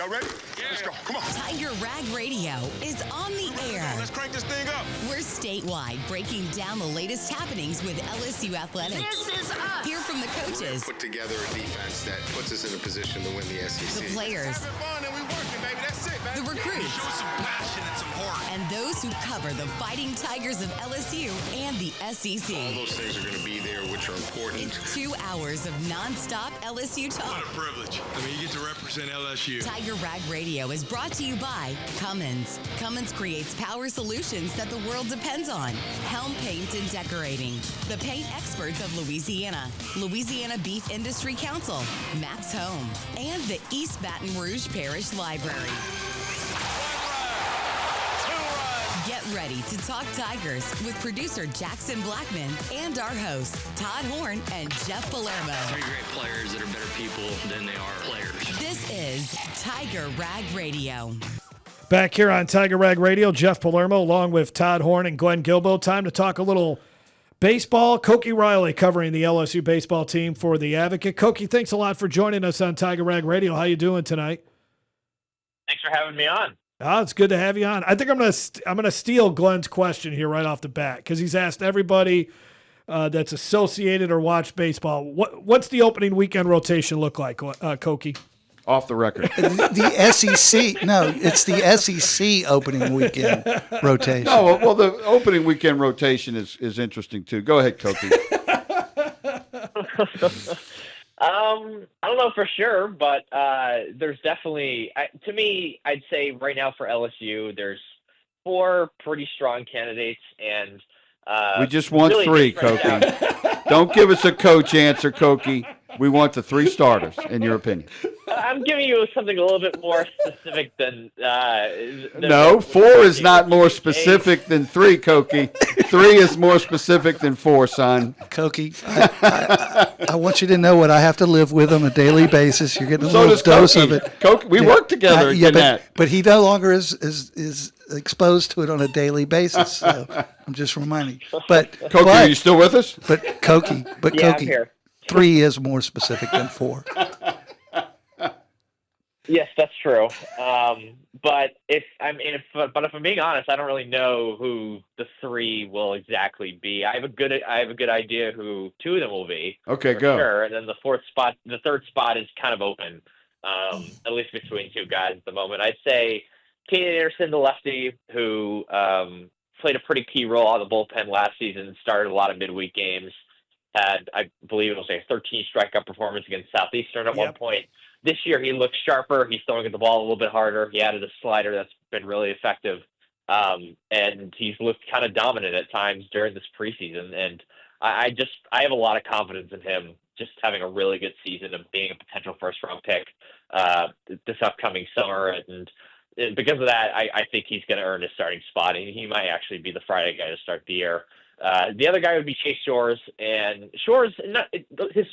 Y'all ready? Yeah. Let's go. Come on. Tiger Rag Radio is on the air. Let's crank this thing up. We're statewide, breaking down the latest happenings with LSU athletics. This is us. Hear from the coaches, Put together a defense that puts us in a position to win the SEC. the players, Having fun and we working, baby. That's it, man. the recruits, Show some passion and some heart. and those who cover the Fighting Tigers of LSU and the All SEC. those things are going to be there, which are important. It's 2 hours of nonstop LSU What talk. a privilege. I mean, you get to represent LSU. Tiger Rag Radio is brought to you by Cummins. Cummins creates power solutions that the world depends on. Helm Paint and Decorating. The paint experts of Louisiana. Louisiana Beef Industry Council. Max Home. And the East Baton Rouge Parish Library. Get ready to talk Tigers with producer Jackson Blackman and our hosts, Todd Horne and Jeff Palermo. Three great players that are better people than they are players. This is Tiger Rag Radio. Back here on Tiger Rag Radio, Jeff Palermo along with Todd Horne and Glenn Guilbeau. Time to talk a little baseball. Koki Riley covering the LSU baseball team for The Advocate. Koki, thanks a lot for joining us on Tiger Rag Radio. How you doing tonight? Thanks for having me on. Oh, it's good to have you on. I think I'm gonna steal Glenn's question here right off the bat because he's asked everybody that's associated or watched baseball. What's the opening weekend rotation look like, Koki? Off the record. The SEC. No, it's the SEC opening weekend rotation. No, well, the opening weekend rotation is interesting too. Go ahead, Koki. I don't know for sure, but there's definitely, to me, I'd say right now for LSU, there's 4 pretty strong candidates, and We just want really 3, just right Koki. now- Don't give us a coach answer, Koki. We want the 3 starters, in your opinion. I'm giving you something a little bit more specific than No, 4 is not more specific than 3, Koki. 3 is more specific than 4, son. Koki, I want you to know what I have to live with on a daily basis. You're getting a So little does dose Koki. of it. Koki, we work together in that. but he no longer is exposed to it on a daily basis. So I'm just reminding you. But Koki, are you still with us? But Koki, Yeah, I'm Koki, here. 3 is more specific than 4. Yes, that's true. But if I'm being honest, I don't really know who the 3 will exactly be. I have a good idea who 2 of them will be. Okay, for go. Sure, and then the third spot is kind of open, at least between 2 guys at the moment. I'd say Kade Anderson, the lefty, who played a pretty key role on the bullpen last season, started a lot of midweek games, had, I believe it was a 13 strikeout performance against Southeastern at one point. This year he looks sharper. He's throwing at the ball a little bit harder. He added a slider that's been really effective, and he's looked kind of dominant at times during this preseason. And I have a lot of confidence in him just having a really good season and being a potential first-round pick this upcoming summer. And because of that, I think he's going to earn his starting spot. And he might actually be the Friday guy to start the year. The other guy would be Chase Shores, and Shores, his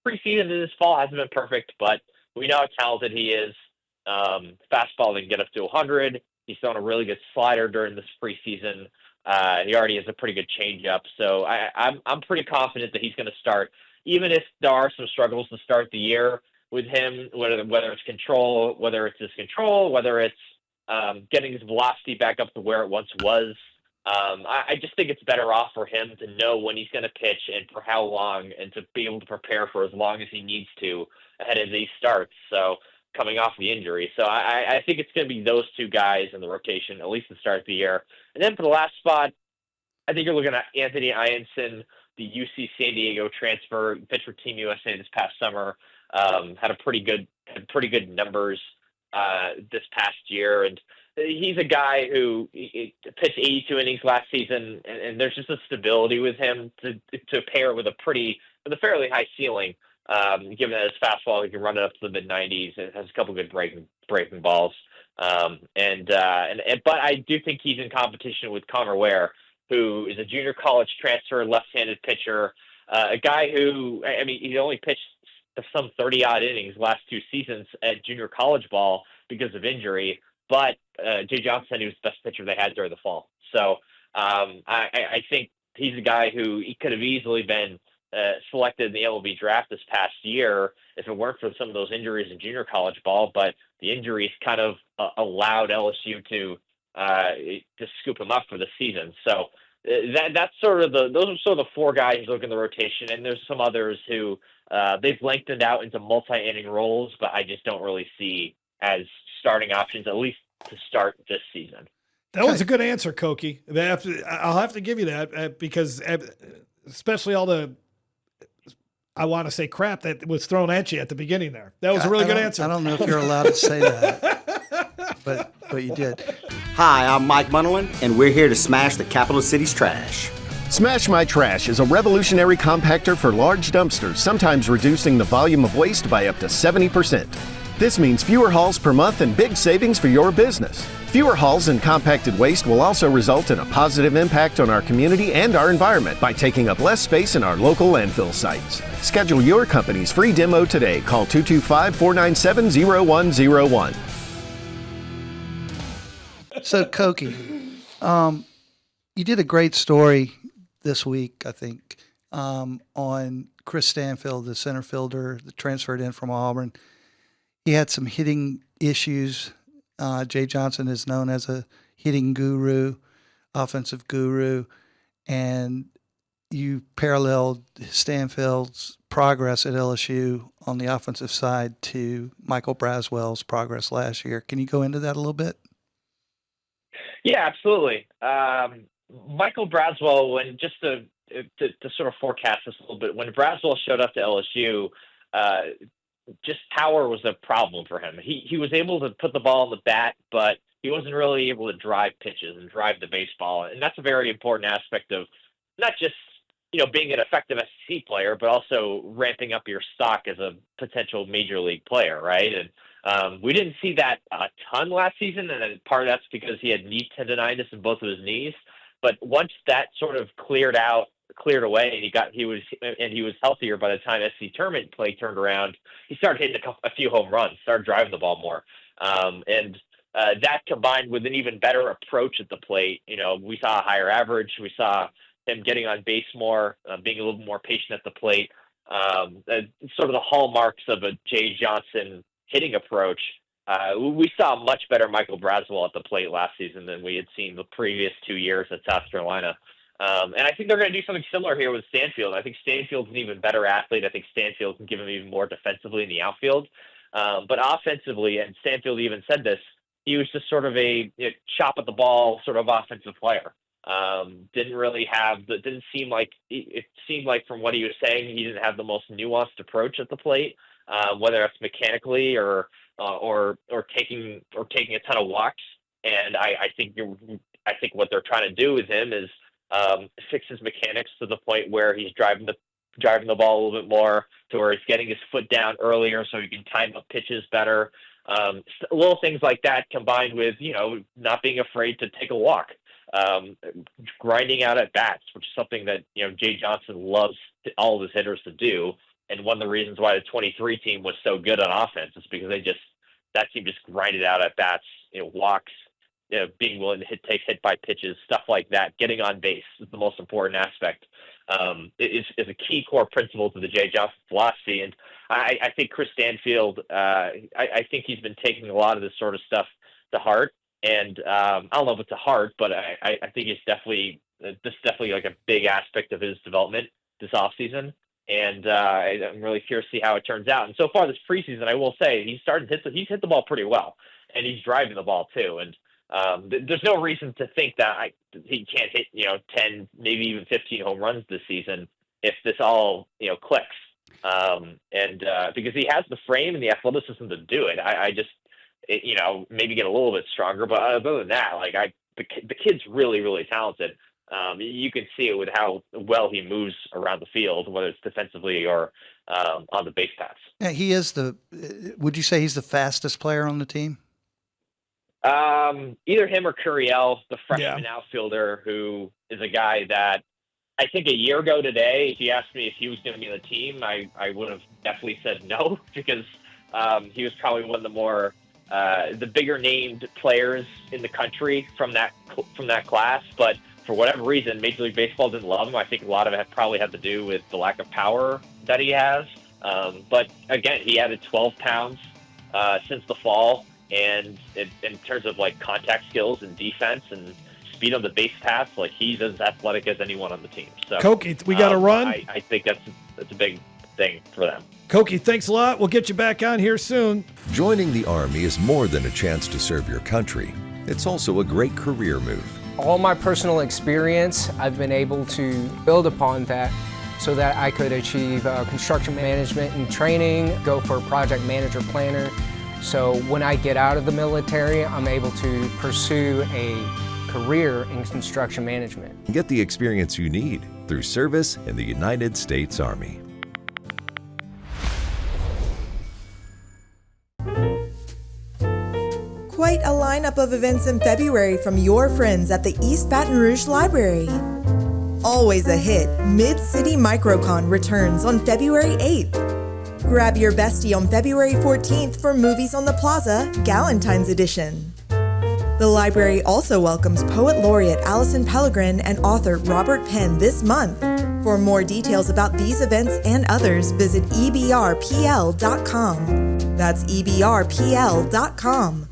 preseason and his fall hasn't been perfect, but we know how talented he is. Fastball that can get up to 100. He's thrown a really good slider during this preseason. He already has a pretty good changeup, so I'm pretty confident that he's going to start, even if there are some struggles to start the year with him, whether it's control, whether it's his control, whether it's getting his velocity back up to where it once was. I just think it's better off for him to know when he's going to pitch and for how long, and to be able to prepare for as long as he needs to ahead of these starts. So coming off the injury. So I think it's going to be those 2 guys in the rotation, at least to start the year. And then for the last spot, I think you're looking at Anthony Eyanson, the UC San Diego transfer, pitched for Team USA this past summer, had pretty good numbers this past year. And he's a guy who pitched 82 innings last season, and there's just a stability with him to pair with a fairly high ceiling. Given that his fastball, he can run it up to the mid-90s and has a couple good breaking balls. But I do think he's in competition with Conner Ware, who is a junior college transfer, left-handed pitcher, a guy who, I mean, he only pitched some 30-odd innings last 2 seasons at junior college ball because of injury. But Jay Johnson said he was the best pitcher they had during the fall. So I think he's a guy who he could have easily been selected in the MLB draft this past year if it weren't for some of those injuries in junior college ball, but the injuries kind of allowed LSU to scoop him up for the season. So that's those are sort of the four guys who look in the rotation, and there's some others who they've lengthened out into multi-inning roles, but I just don't really see as starting options, at least to start this season. That was a good answer, Koki. I'll have to give you that because especially all the, I want to say crap that was thrown at you at the beginning there. That was a really good answer. I don't know if you're allowed to say that, but you did. Hi, I'm Mike Munderland, and we're here to smash the capital city's trash. Smash My Trash is a revolutionary compactor for large dumpsters, sometimes reducing the volume of waste by up to 70%. This means fewer hauls per month and big savings for your business. Fewer hauls and compacted waste will also result in a positive impact on our community and our environment by taking up less space in our local landfill sites. Schedule your company's free demo today. Call 225-497-0101. So, Koki, you did a great story this week, I think, on Chris Stanfield, the center fielder that transferred in from Auburn. He had some hitting issues. Jay Johnson is known as a hitting guru, offensive guru, and you paralleled Stanfield's progress at LSU on the offensive side to Michael Braswell's progress last year. Can you go into that a little bit? Yeah, absolutely. Michael Braswell, when just to sort of forecast this a little bit, when Braswell showed up to LSU, just power was a problem for him. He was able to put the ball in the bat, but he wasn't really able to drive pitches and drive the baseball. And that's a very important aspect of not just, being an effective SEC player, but also ramping up your stock as a potential major league player, right? And we didn't see that a ton last season, and part of that's because he had knee tendonitis in both of his knees. But once that sort of cleared away, and he was healthier by the time SEC tournament play turned around, he started hitting a few home runs, started driving the ball more, and that combined with an even better approach at the plate. We saw a higher average. We saw him getting on base more, being a little bit more patient at the plate. Sort of the hallmarks of a Jay Johnson hitting approach. We saw a much better Michael Braswell at the plate last season than we had seen the previous 2 years at South Carolina. And I think they're going to do something similar here with Stanfield. I think Stanfield's an even better athlete. I think Stanfield can give him even more defensively in the outfield. But offensively, and Stanfield even said this, he was just sort of a chop at the ball sort of offensive player. It seemed like from what he was saying, he didn't have the most nuanced approach at the plate, whether it's mechanically or taking a ton of walks. And I think what they're trying to do with him is fix his mechanics to the point where he's driving the ball a little bit more, to where he's getting his foot down earlier so he can time up pitches better. Little things like that, combined with not being afraid to take a walk, grinding out at bats, which is something that Jay Johnson loves all of his hitters to do. And one of the reasons why the 23 team was so good on offense is because that team just grinded out at bats, walks, being willing to take hit by pitches, stuff like that. Getting on base is the most important aspect. Is a key core principle to the Jay Johnson philosophy. And I think Chris Stanfield, I think he's been taking a lot of this sort of stuff to heart. And I don't know if it's to heart, but I think it's definitely like a big aspect of his development this offseason. And I'm really curious to see how it turns out. And so far this preseason, I will say he's hit the ball pretty well, and he's driving the ball too. And there's no reason to think that he can't hit 10, maybe even 15 home runs this season if this all clicks. Because he has the frame and the athleticism to do it. Maybe get a little bit stronger, but other than that, the kid's really, really talented. You can see it with how well he moves around the field, whether it's defensively or on the base paths. Yeah, would you say he's the fastest player on the team? Either him or Curiel, the freshman outfielder, who is a guy that I think a year ago today, if you asked me if he was going to be on the team, I would have definitely said no, because he was probably one of the more the bigger named players in the country from that class. But for whatever reason, Major League Baseball didn't love him. I think a lot of it probably had to do with the lack of power that he has. But again, he added 12 pounds since the fall, and in terms of like contact skills and defense and speed on the base paths, like he's as athletic as anyone on the team. So, Koki, we got to run. I think that's a big thing for them. Koki, thanks a lot. We'll get you back on here soon. Joining the Army is more than a chance to serve your country. It's also a great career move. All my personal experience, I've been able to build upon that so that I could achieve construction management and training, go for a project manager planner. So when I get out of the military, I'm able to pursue a career in construction management. Get the experience you need through service in the United States Army. Quite a lineup of events in February from your friends at the East Baton Rouge Library. Always a hit, Mid-City Microcon returns on February 8th. Grab your bestie on February 14th for Movies on the Plaza, Galentine's Edition. The library also welcomes Poet Laureate Allison Pellegrin and author Robert Penn this month. For more details about these events and others, visit ebrpl.com. That's ebrpl.com.